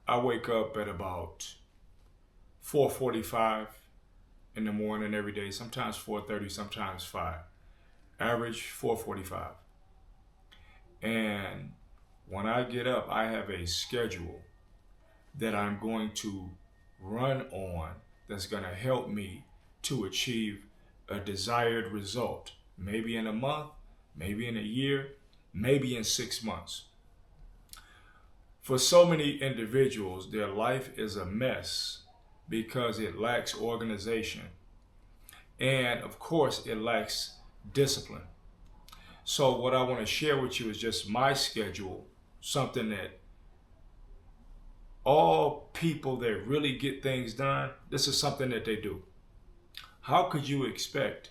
I wake up at about 4:45 in the morning every day, sometimes 4:30, sometimes 5. Average 4:45. And when I get up, I have a schedule that I'm going to run on that's going to help me to achieve a desired result. Maybe in a month, maybe in a year, maybe in 6 months. For so many individuals, their life is a mess because it lacks organization. And of course, it lacks discipline. So what I want to share with you is just my schedule, something that all people that really get things done, this is something that they do. How could you expect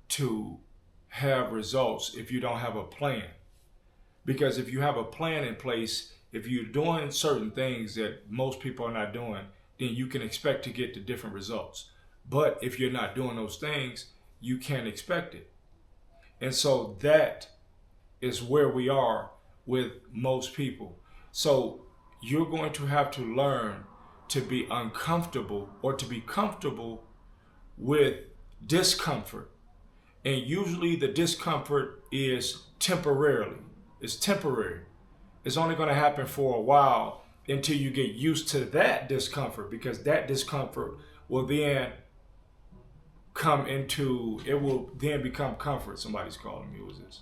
to have results if you don't have a plan? Because if you have a plan in place, if you're doing certain things that most people are not doing, then you can expect to get to different results. But if you're not doing those things, you can't expect it. And so that is where we are with most people. So you're going to have to learn to be uncomfortable or to be comfortable with discomfort. And usually the discomfort is temporarily. It's temporary. It's only going to happen for a while until you get used to that discomfort, because that discomfort will then it will then become comfort. Somebody's calling me. Who is this?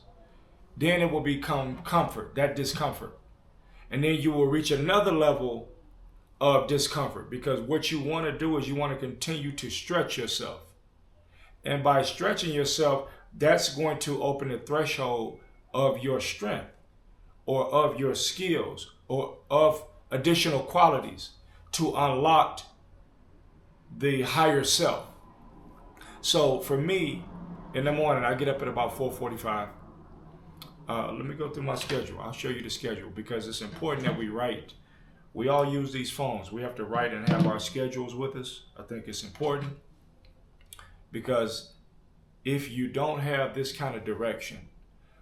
Then it will become comfort, that discomfort. And then you will reach another level of discomfort, because what you want to do is you want to continue to stretch yourself. And by stretching yourself, that's going to open the threshold of your strength or of your skills or of additional qualities to unlock the higher self. So for me, in the morning, I get up at about 4:45. Let me go through my schedule. I'll show you the schedule because it's important that we write. We all use these phones. We have to write and have our schedules with us. I think it's important because if you don't have this kind of direction,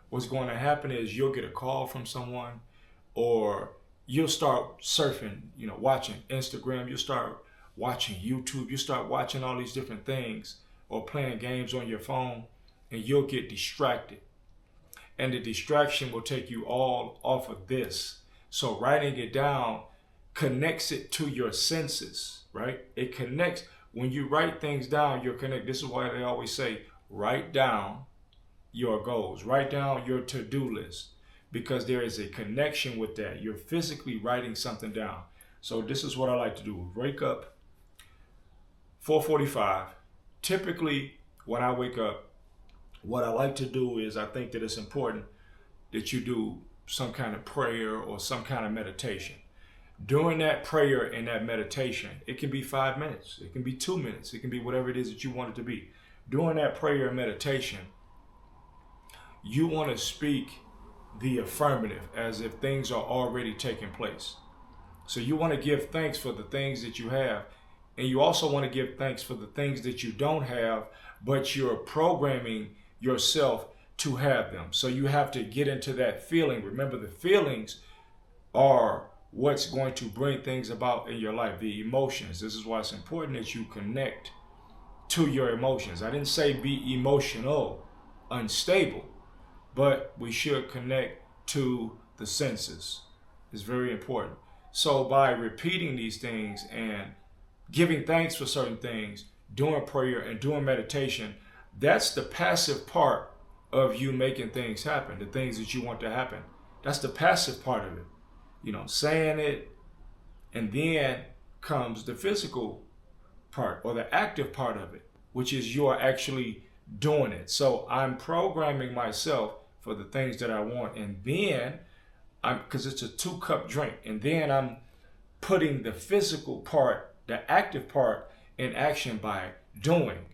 what's going to happen is you'll get a call from someone, or you'll start surfing, watching Instagram, you'll start watching YouTube, you start watching all these different things or playing games on your phone, and you'll get distracted. And the distraction will take you all off of this. So writing it down connects it to your senses, right? It connects. When you write things down, you're connected. This is why they always say, write down your goals, write down your to-do list, because there is a connection with that. You're physically writing something down. So this is what I like to do. Wake up 4:45. Typically, when I wake up, what I like to do is I think that it's important that you do some kind of prayer or some kind of meditation. During that prayer and that meditation, it can be 5 minutes, it can be 2 minutes, it can be whatever it is that you want it to be. During that prayer and meditation, you want to speak the affirmative as if things are already taking place. So you want to give thanks for the things that you have, and you also want to give thanks for the things that you don't have, but you're programming yourself to have them. So you have to get into that feeling. Remember, the feelings are what's going to bring things about in your life, the emotions. This is why it's important that you connect to your emotions. I didn't say be emotional, unstable, but we should connect to the senses. It's very important. So by repeating these things and giving thanks for certain things, doing prayer and doing meditation, that's the passive part of you making things happen, the things that you want to happen. That's the passive part of it. Saying it, and then comes the physical part or the active part of it, which is you are actually doing it. So I'm programming myself for the things that I want, and then because it's a 2-cup drink, and then I'm putting the physical part, the active part, in action by doing.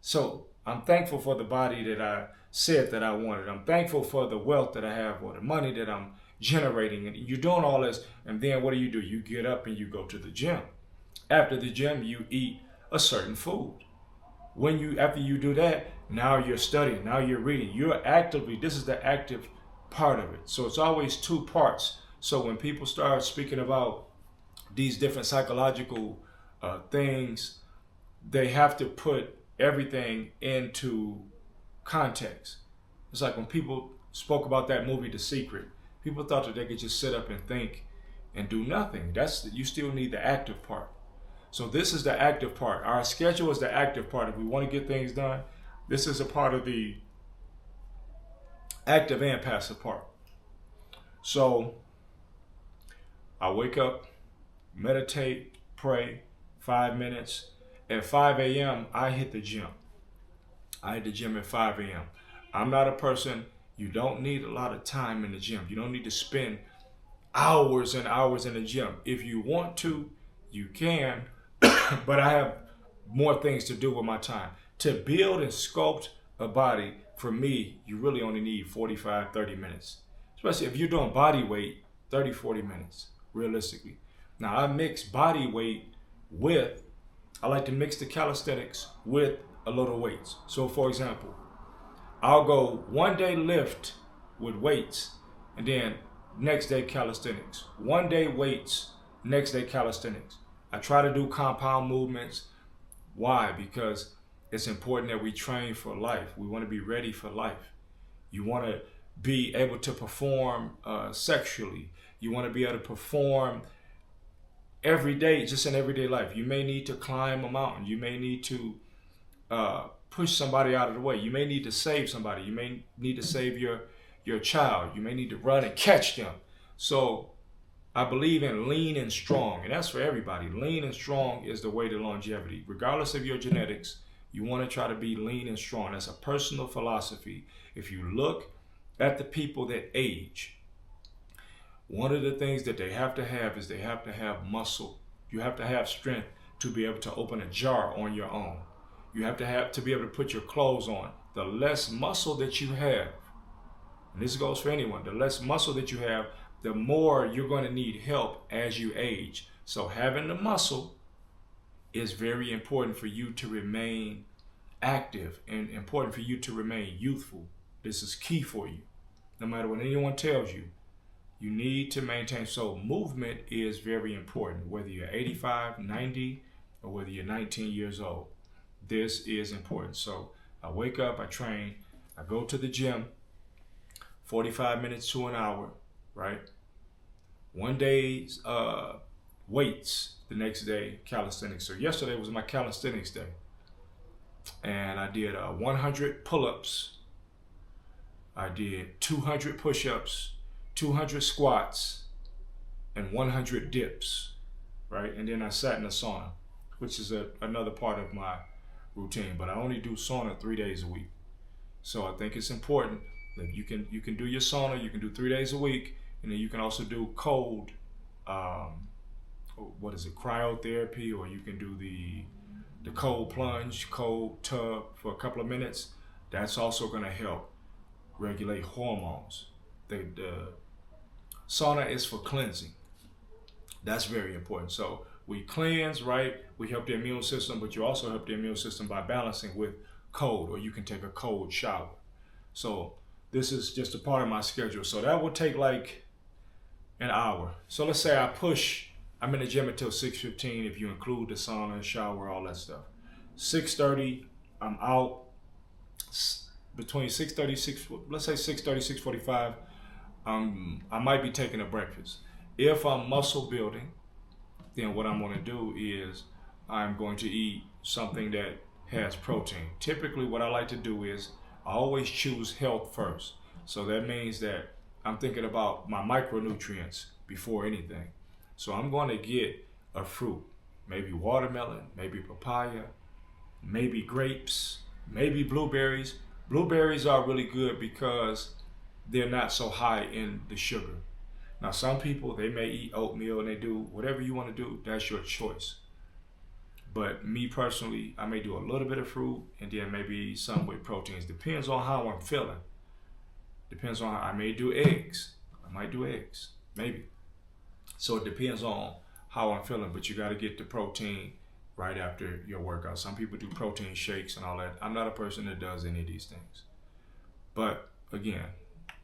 So I'm thankful for the body that I said that I wanted. I'm thankful for the wealth that I have or the money that I'm generating. And you're doing all this, and then what do? You get up and you go to the gym. After the gym, you eat a certain food. After you do that, now you're studying, now you're reading. This is the active part of it. So it's always 2 parts. So when people start speaking about these different psychological things, they have to put everything into context. It's like when people spoke about that movie, The Secret, people thought that they could just sit up and think and do nothing. You still need the active part. So this is the active part. Our schedule is the active part. If we want to get things done, this is a part of the active and passive part. So I wake up, meditate, pray, 5 minutes. At 5 a.m., I hit the gym. I hit the gym at 5 a.m. I'm not a person, you don't need a lot of time in the gym. You don't need to spend hours and hours in the gym. If you want to, you can, but I have more things to do with my time. To build and sculpt a body, for me, you really only need 45, 30 minutes. Especially if you're doing body weight, 30, 40 minutes, realistically. Now, I mix body weight with, I like to mix the calisthenics with a little weights. So, for example, I'll go one day lift with weights, and then next day calisthenics. One day weights, next day calisthenics. I try to do compound movements. Why? Because it's important that we train for life. We want to be ready for life. You want to be able to perform sexually. You want to be able to perform every day, just in everyday life. You may need to climb a mountain. You may need to push somebody out of the way. You may need to save somebody. You may need to save your child. You may need to run and catch them. So I believe in lean and strong, and that's for everybody. Lean and strong is the way to longevity. Regardless of your genetics, you want to try to be lean and strong. That's a personal philosophy. If you look at the people that age, one of the things that they have to have is they have to have muscle. You have to have strength to be able to open a jar on your own. You have to be able to put your clothes on. The less muscle that you have, and this goes for anyone, the less muscle that you have, the more you're going to need help as you age. So having the muscle is very important for you to remain active and important for you to remain youthful. This is key for you. No matter what anyone tells you, you need to maintain. So movement is very important, whether you're 85, 90, or whether you're 19 years old. This is important. So I wake up, I train, I go to the gym, 45 minutes to an hour, right? One day's weights, the next day calisthenics. So yesterday was my calisthenics day, and I did 100 pull-ups, I did 200 push-ups, 200 squats, and 100 dips, right? And then I sat in the sauna, which is another part of my routine, but I only do sauna 3 days a week. So I think it's important that you can do your sauna, you can do 3 days a week, and then you can also do cold, cryotherapy, or you can do the cold plunge, cold tub for a couple of minutes. That's also going to help regulate hormones. The sauna is for cleansing. That's very important. So we cleanse, right? We help the immune system, but you also help the immune system by balancing with cold, or you can take a cold shower. So this is just a part of my schedule. So that will take like an hour. So let's say I'm in the gym until 6:15 if you include the sauna, shower, all that stuff. 6:30, I'm out. Between 6:30, let's say 6:30, 6:45, I might be taking a breakfast. If I'm muscle building, then what I'm going to do is I'm going to eat something that has protein. Typically what I like to do is I always choose health first. So that means that I'm thinking about my micronutrients before anything. So I'm going to get a fruit, maybe watermelon, maybe papaya, maybe grapes, maybe blueberries. Blueberries are really good because they're not so high in the sugar. Now, some people, they may eat oatmeal and they do whatever you want to do. That's your choice. But me personally, I may do a little bit of fruit and then maybe some with proteins. Depends on how I'm feeling. Depends on I may do eggs. I might do eggs, maybe. So it depends on how I'm feeling, but you got to get the protein right after your workout. Some people do protein shakes and all that. I'm not a person that does any of these things. But again,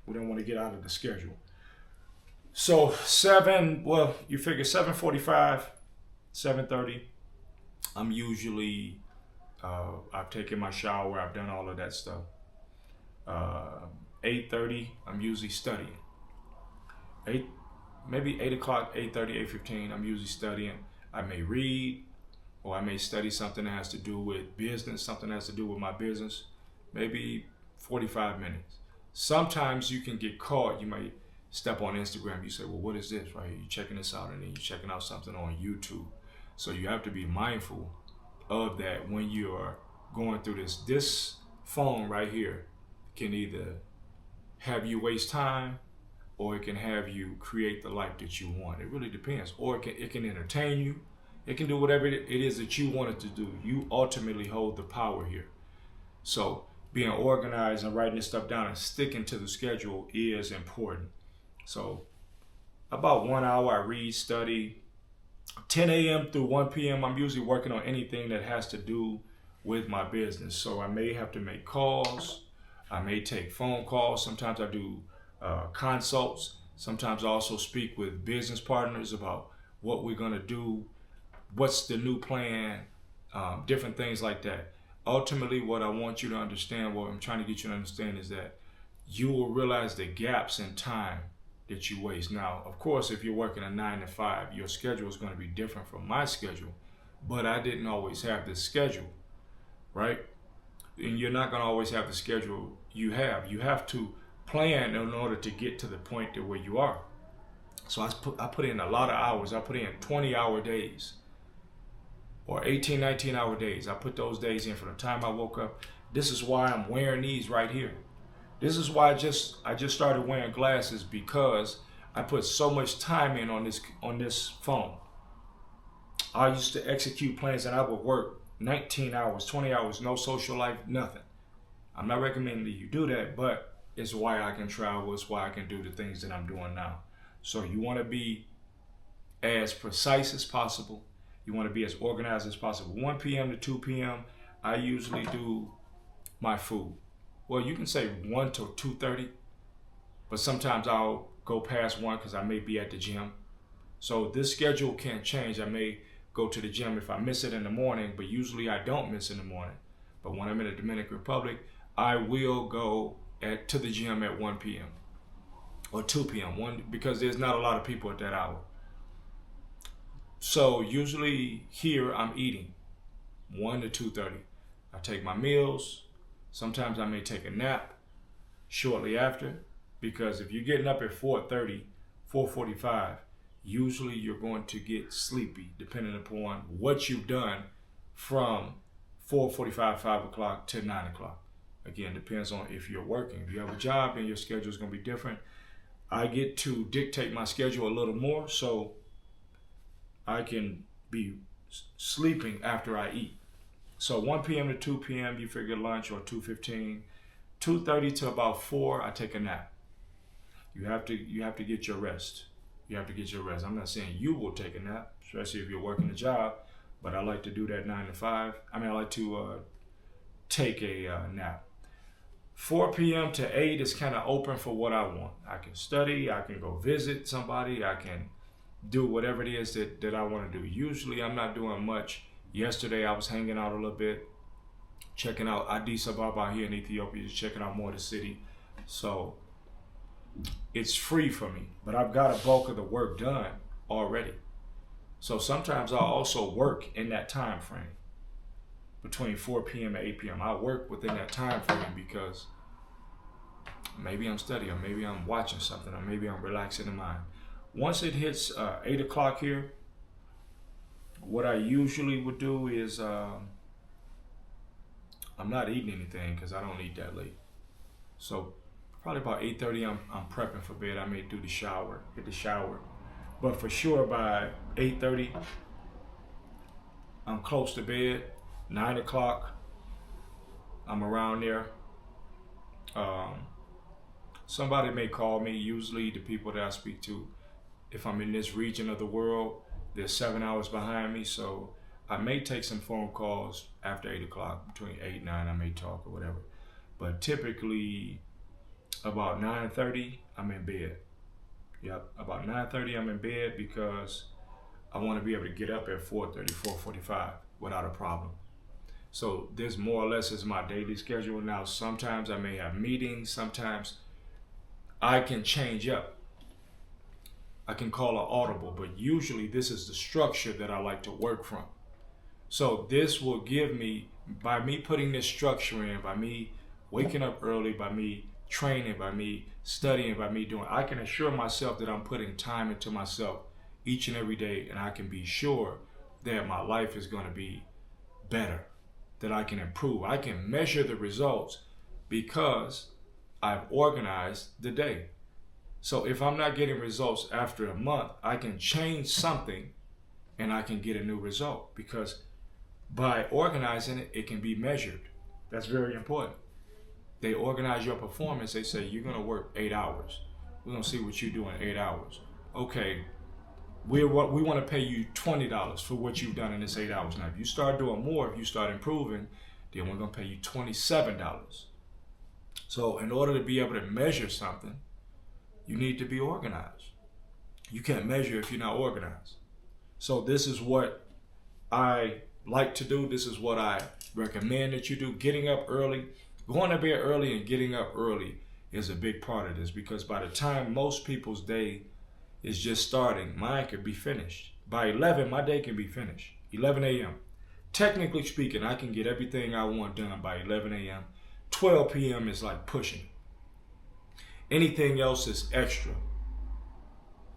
we don't want to get out of the schedule. So 7, well, you figure 7:45, 7:30. I'm usually, I've taken my shower, I've done all of that stuff. 8:30, I'm usually studying. 8, maybe 8 o'clock, 8:30, 8:15, I'm usually studying. I may read, or I may study something that has to do with business, something that has to do with my business, maybe 45 minutes. Sometimes you can get caught. You might step on Instagram. You say, well, what is this, right? You're checking this out, and then you're checking out something on YouTube. So you have to be mindful of that when you're going through this. This phone right here can either have you waste time, or it can have you create the life that you want. It really depends. Or it can entertain you. It can do whatever it is that you want it to do. You ultimately hold the power here. So being organized and writing this stuff down and sticking to the schedule is important. So about 1 hour I read, study. 10 a.m. through 1 p.m. I'm usually working on anything that has to do with my business. So I may have to make calls. I may take phone calls. Sometimes I do consults. Sometimes I also speak with business partners about what we're going to do, what's the new plan, different things like that. Ultimately, what I want you to understand, what I'm trying to get you to understand, is that you will realize the gaps in time that you waste. Now, of course, if you're working a 9 to 5, your schedule is going to be different from my schedule, but I didn't always have this schedule, right? And you're not going to always have the schedule you have. You have to plan in order to get to the point to where you are. So I put in a lot of hours. I put in 20-hour days or 18, 19-hour days. I put those days in from the time I woke up. This is why I'm wearing these right here. This is why I just started wearing glasses, because I put so much time in on this phone. I used to execute plans and I would work 19 hours, 20 hours, no social life, nothing. I'm not recommending that you do that, but it's why I can travel. It's why I can do the things that I'm doing now. So you want to be as precise as possible. You want to be as organized as possible. 1 p.m. to 2 p.m., I usually do my food. Well, you can say 1 to 2:30, but sometimes I'll go past 1 because I may be at the gym. So this schedule can change. I may go to the gym if I miss it in the morning, but usually I don't miss in the morning. But when I'm in the Dominican Republic, I will go to the gym at 1 p.m. or 2 p.m. Because there's not a lot of people at that hour. So usually here I'm eating 1 to 2:30. I take my meals. Sometimes I may take a nap shortly after, because if you're getting up at 4:30, 4:45, usually you're going to get sleepy depending upon what you've done from 4:45, 5 o'clock to 9 o'clock. Again, depends on if you're working. If you have a job, then your schedule is going to be different. I get to dictate my schedule a little more, so I can be sleeping after I eat. So 1 p.m. to 2 p.m., you figure lunch, or 2:15. 2:30 to about 4, I take a nap. You have to get your rest. You have to get your rest. I'm not saying you will take a nap, especially if you're working a job, but I like to do that 9 to 5. I like to take a nap. 4 p.m. to 8 is kind of open for what I want. I can study, I can go visit somebody, I can do whatever it is that I want to do. Usually I'm not doing much. Yesterday I was hanging out a little bit, checking out Addis Ababa here in Ethiopia, just checking out more of the city. So it's free for me, but I've got a bulk of the work done already. So sometimes I also work in that time frame. Between 4 p.m. and 8 p.m. I work within that time frame because maybe I'm studying, or maybe I'm watching something, or maybe I'm relaxing the mind. Once it hits 8 o'clock here, what I usually would do is I'm not eating anything because I don't eat that late. So probably about 8:30 I'm prepping for bed. I may do the shower, hit the shower. But for sure by 8:30 I'm close to bed. 9 o'clock I'm around there. Somebody may call me. Usually the people that I speak to, if I'm in this region of the world, they're 7 hours behind me, so I may take some phone calls after 8 o'clock. Between 8 and 9 I may talk or whatever. But typically about 9:30 I'm in bed. Yep, about 9:30 I'm in bed because I want to be able to get up at 4:30, 4:45 without a problem. So this more or less is my daily schedule. Now, sometimes I may have meetings. Sometimes I can change up. I can call an audible, but usually this is the structure that I like to work from. So this will give me, by me putting this structure in, by me waking up early, by me training, by me studying, by me doing, I can assure myself that I'm putting time into myself each and every day, and I can be sure that my life is going to be better, that I can improve. I can measure the results because I've organized the day. So if I'm not getting results after a month, I can change something and I can get a new result, because by organizing it, it can be measured. That's very important. They organize your performance. They say, you're going to work 8 hours. We're going to see what you do in 8 hours. Okay, we want to pay you $20 for what you've done in this 8 hours. Now, if you start doing more, if you start improving, then we're going to pay you $27. So in order to be able to measure something, you need to be organized. You can't measure if you're not organized. So this is what I like to do. This is what I recommend that you do. Getting up early, going to bed early and getting up early is a big part of this, because by the time most people's day is just starting, mine could be finished. By 11, my day can be finished. 11 a.m. Technically speaking, I can get everything I want done by 11 a.m. 12 p.m. is like pushing. Anything else is extra,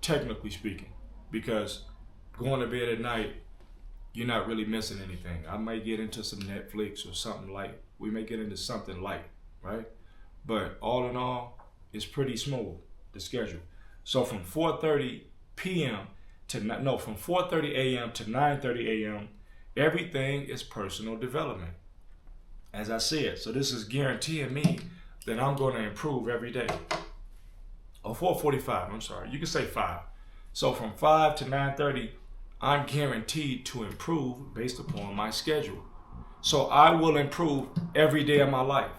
technically speaking, because going to bed at night, you're not really missing anything. I might get into some Netflix or something light. We may get into something light, right? But all in all, it's pretty smooth, the schedule. So from 4:30 p.m. to, no, from 4:30 a.m. to 9:30 a.m., everything is personal development, as I said. So this is guaranteeing me that I'm going to improve every day. Or 4:45, I'm sorry. You can say 5. So from 5 to 9:30, I'm guaranteed to improve based upon my schedule. So I will improve every day of my life,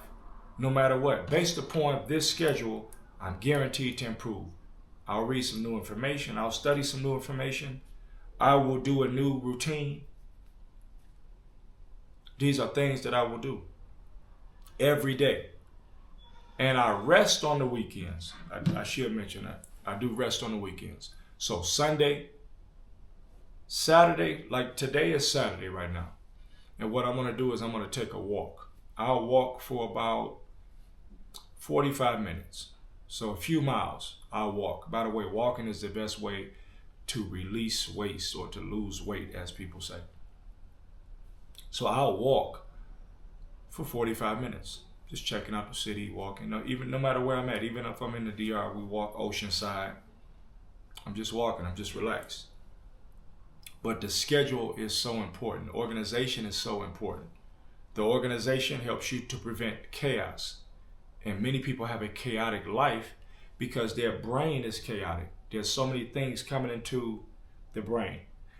no matter what. Based upon this schedule, I'm guaranteed to improve. I'll read some new information. I'll study some new information. I will do a new routine. These are things that I will do every day. And I rest on the weekends. I should mention that. I do rest on the weekends. So Sunday, Saturday, like today is Saturday right now. And what I'm going to do is I'm going to take a walk. I'll walk for about 45 minutes. So a few miles I'll walk. By the way, walking is the best way to release waste, or to lose weight, as people say. So I'll walk for 45 minutes. Just checking out the city, walking. No matter where I'm at, even if I'm in the DR, we walk Oceanside. I'm just walking. I'm just relaxed. But the schedule is so important. Organization is so important. The organization helps you to prevent chaos. And many people have a chaotic life because their brain is chaotic. There's so many things coming into the brain.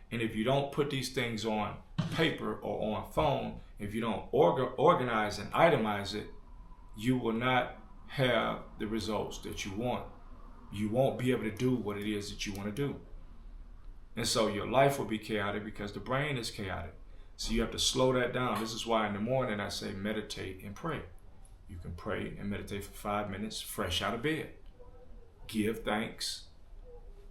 And if you don't put these things on paper or on phone, if you don't organize and itemize it, you will not have the results that you want. You won't be able to do what it is that you want to do. And so your life will be chaotic because the brain is chaotic. So you have to slow that down. This is why in the morning I say meditate and pray. You can pray and meditate for 5 minutes fresh out of bed. Give thanks,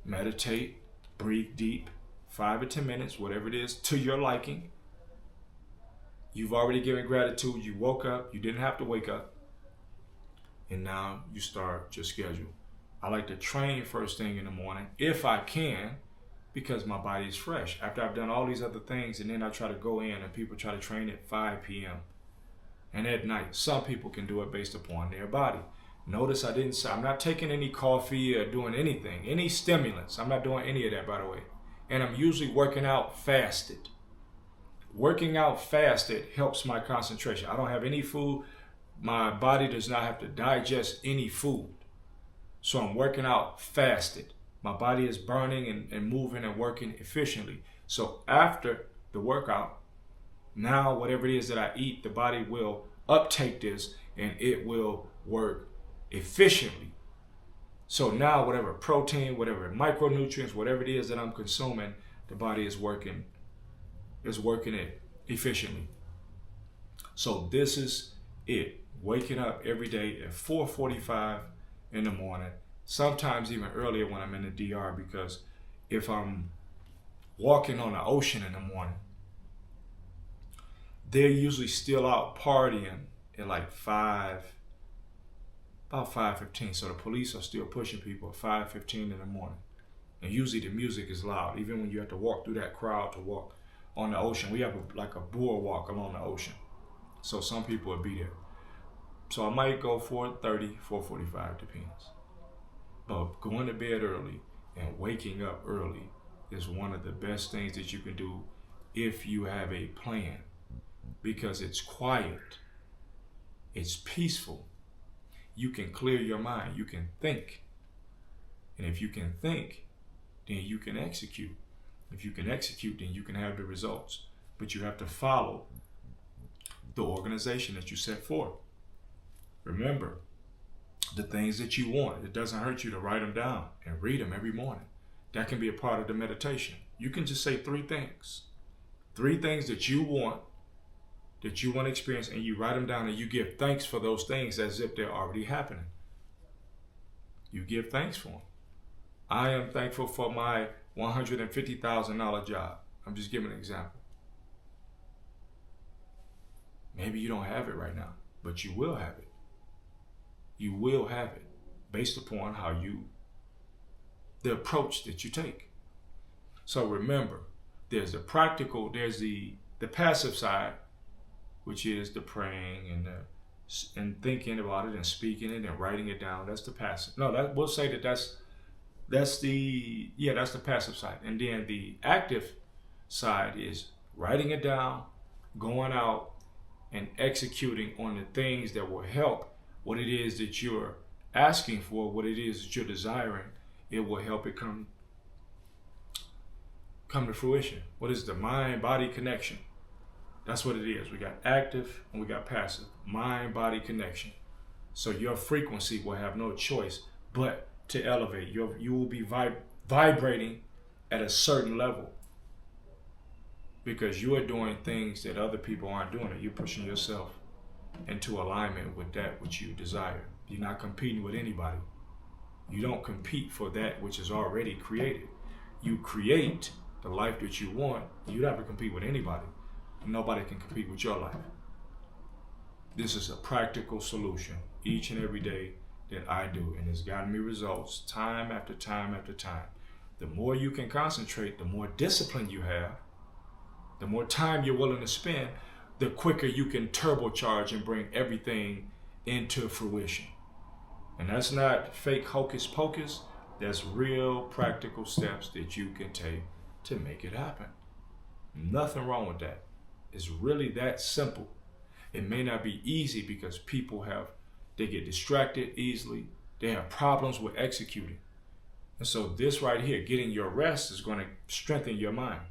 meditate, breathe deep, 5 or 10 minutes, whatever it is, to your liking. You've already given gratitude. You woke up. You didn't have to wake up. And now you start your schedule. I like to train first thing in the morning, if I can, because my body is fresh. After I've done all these other things, and then I try to go in, and people try to train at 5 p.m. and at night. Some people can do it based upon their body. Notice I didn't say, I'm not taking any coffee or doing anything, any stimulants. I'm not doing any of that, by the way. And I'm usually working out fasted. Working out fasted helps my concentration. I don't have any food. My body does not have to digest any food. So I'm working out fasted. My body is burning and moving and working efficiently. So after the workout, now whatever it is that I eat, the body will uptake this and it will work efficiently. So now whatever protein, whatever micronutrients, whatever it is that I'm consuming, the body is working it efficiently. So this is it. Waking up every day at 4:45 in the morning, sometimes even earlier when I'm in the DR, because if I'm walking on the ocean in the morning, they're usually still out partying at like about 5:15. So the police are still pushing people at 5:15 in the morning. And usually the music is loud, even when you have to walk through that crowd to walk on the ocean. We have like a boardwalk along the ocean. So some people will be there. So I might go 4:30, 4:45, depends. But going to bed early and waking up early is one of the best things that you can do if you have a plan, because it's quiet, it's peaceful. You can clear your mind, you can think. And if you can think, then you can execute. If you can execute, then you can have the results. But you have to follow the organization that you set forth. Remember, the things that you want, it doesn't hurt you to write them down and read them every morning. That can be a part of the meditation. You can just say 3 things. 3 things that you want to experience, and you write them down and you give thanks for those things as if they're already happening. You give thanks for them. I am thankful for my $150,000 job. I'm just giving an example. Maybe you don't have it right now, but you will have it. You will have it based upon the approach that you take. So remember, there's the practical, there's the passive side, which is the praying and thinking about it and speaking it and writing it down. That's the passive. No, we'll say that's the passive side. And then the active side is writing it down, going out and executing on the things that will help what it is that you're asking for, what it is that you're desiring. It will help it come to fruition. What is the mind-body connection? That's what it is. We got active and we got passive. Mind-body connection. So your frequency will have no choice but to elevate. You will be vibrating at a certain level, because you are doing things that other people aren't doing. You're pushing yourself into alignment with that which you desire. You're not competing with anybody. You don't compete for that which is already created. You create the life that you want. You don't have to compete with anybody. Nobody can compete with your life. This is a practical solution each and every day that I do, and it's gotten me results time after time after time. The more you can concentrate, the more discipline you have, the more time you're willing to spend, the quicker you can turbocharge and bring everything into fruition. And that's not fake hocus pocus. That's real practical steps that you can take to make it happen. Nothing wrong with that. It's really that simple. It may not be easy because people they get distracted easily. They have problems with executing. And so this right here, getting your rest, is going to strengthen your mind.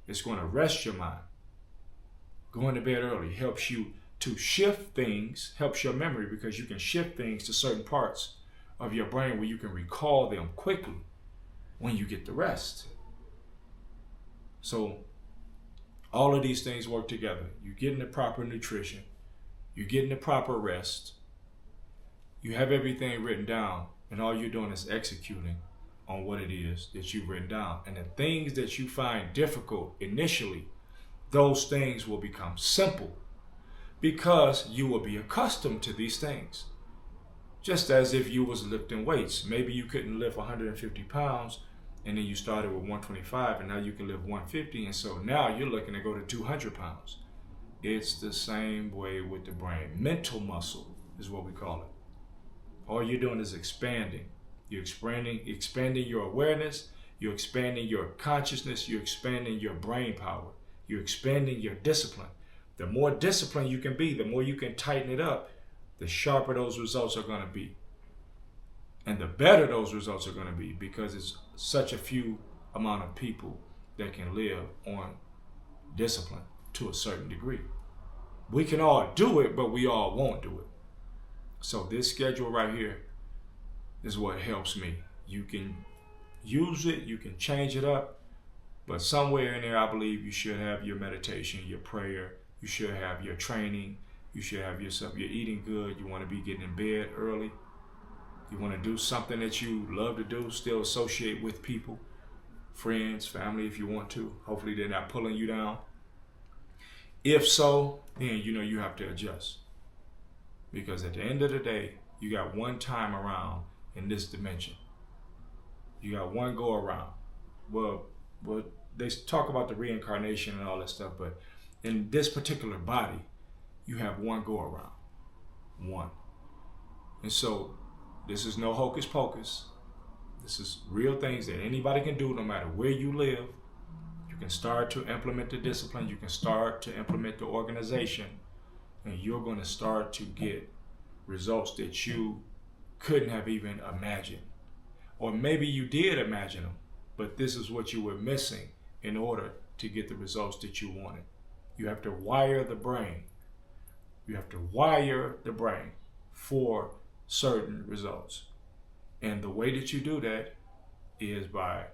It's going to rest your mind. Going to bed early helps you to shift things, helps your memory, because you can shift things to certain parts of your brain where you can recall them quickly when you get the rest. So all of these things work together. You're getting the proper nutrition. You're getting the proper rest. You have everything written down, and all you're doing is executing on what it is that you've written down. And the things that you find difficult initially, those things will become simple because you will be accustomed to these things. Just as if you was lifting weights. Maybe you couldn't lift 150 pounds, and then you started with 125, and now you can lift 150, and so now you're looking to go to 200 pounds. It's the same way with the brain. Mental muscle is what we call it. All you're doing is expanding. You're expanding your awareness, you're expanding your consciousness, you're expanding your brain power, you're expanding your discipline. The more disciplined you can be, the more you can tighten it up, the sharper those results are going to be. And the better those results are going to be, because it's such a few amount of people that can live on discipline to a certain degree. We can all do it, but we all won't do it. So this schedule right here is what helps me. You can use it, you can change it up, but somewhere in there, I believe you should have your meditation, your prayer, you should have your training, you should have yourself, you're eating good, you want to be getting in bed early, you want to do something that you love to do, still associate with people, friends, family if you want to. Hopefully they're not pulling you down. If so, then you have to adjust. Because at the end of the day, you got one time around in this dimension. You got one go around. Well, they talk about the reincarnation and all that stuff, but in this particular body, you have one go around. One. And so this is no hocus pocus. This is real things that anybody can do no matter where you live. You can start to implement the discipline. You can start to implement the organization. And you're going to start to get results that you couldn't have even imagined. Or maybe you did imagine them, but this is what you were missing in order to get the results that you wanted. You have to wire the brain. You have to wire the brain for certain results. And the way that you do that is by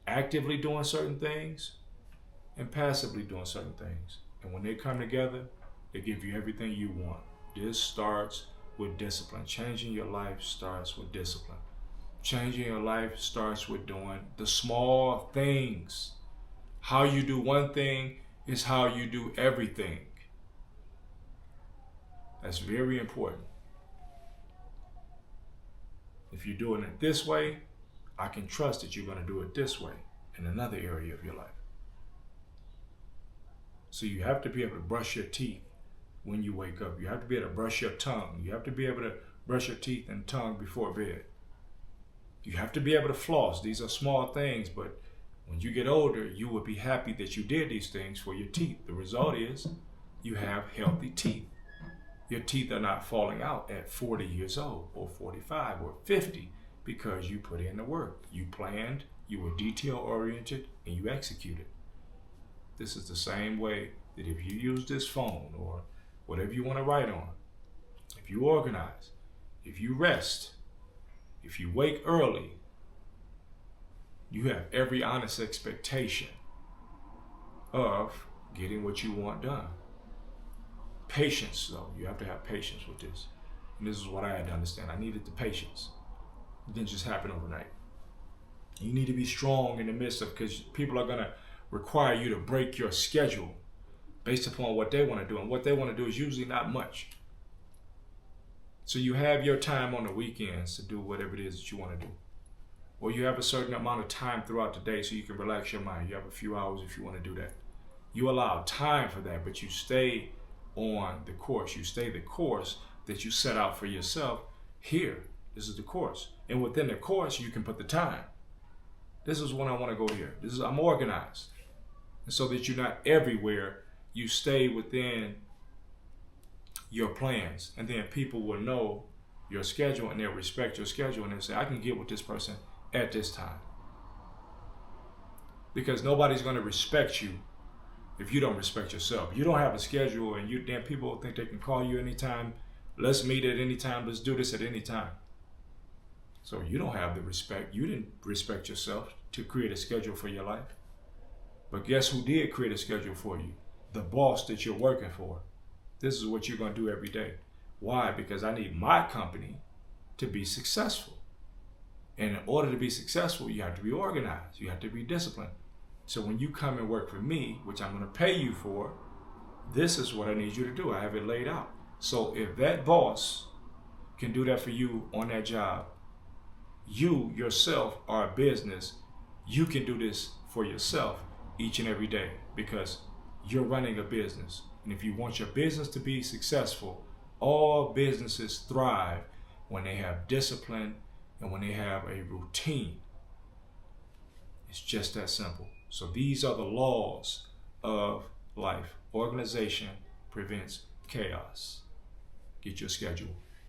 actively doing certain things and passively doing certain things. And when they come together, they give you everything you want. This starts with discipline. Changing your life starts with discipline. Changing your life starts with doing the small things. How you do one thing is how you do everything. That's very important. If you're doing it this way, I can trust that you're going to do it this way in another area of your life. So you have to be able to brush your teeth when you wake up. You have to be able to brush your tongue. You have to be able to brush your teeth and tongue before bed. You have to be able to floss. These are small things, but when you get older, you will be happy that you did these things for your teeth. The result is you have healthy teeth. Your teeth are not falling out at 40 years old or 45 or 50 because you put in the work. You planned, you were detail-oriented, and you executed. This is the same way that if you use this phone or whatever you want to write on, if you organize, if you rest, if you wake early, you have every honest expectation of getting what you want done. Patience, though. You have to have patience with this. And this is what I had to understand. I needed the patience. It didn't just happen overnight. You need to be strong in the midst of, because people are going to require you to break your schedule based upon what they want to do. And what they want to do is usually not much. So you have your time on the weekends to do whatever it is that you want to do. Or you have a certain amount of time throughout the day so you can relax your mind. You have a few hours if you want to do that. You allow time for that, but you stay on the course. You stay the course that you set out for yourself. Here, this is the course. And within the course, you can put the time. This is when I want to go here. I'm organized. And so that you're not everywhere, you stay within your plans. And then people will know your schedule and they'll respect your schedule and they'll say, I can get with this person at this time. Because nobody's going to respect you if you don't respect yourself. You don't have a schedule and then people think they can call you anytime. Let's meet at any time. Let's do this at any time. So you don't have the respect. You didn't respect yourself to create a schedule for your life. But guess who did create a schedule for you? The boss that you're working for. This is what you're going to do every day. Why? Because I need my company to be successful. And in order to be successful, you have to be organized. You have to be disciplined. So when you come and work for me, which I'm going to pay you for, this is what I need you to do. I have it laid out. So if that boss can do that for you on that job, you yourself are a business. You can do this for yourself each and every day because you're running a business. And if you want your business to be successful, all businesses thrive when they have discipline and when they have a routine. It's just that simple. So these are the laws of life. Organization prevents chaos. Get your schedule.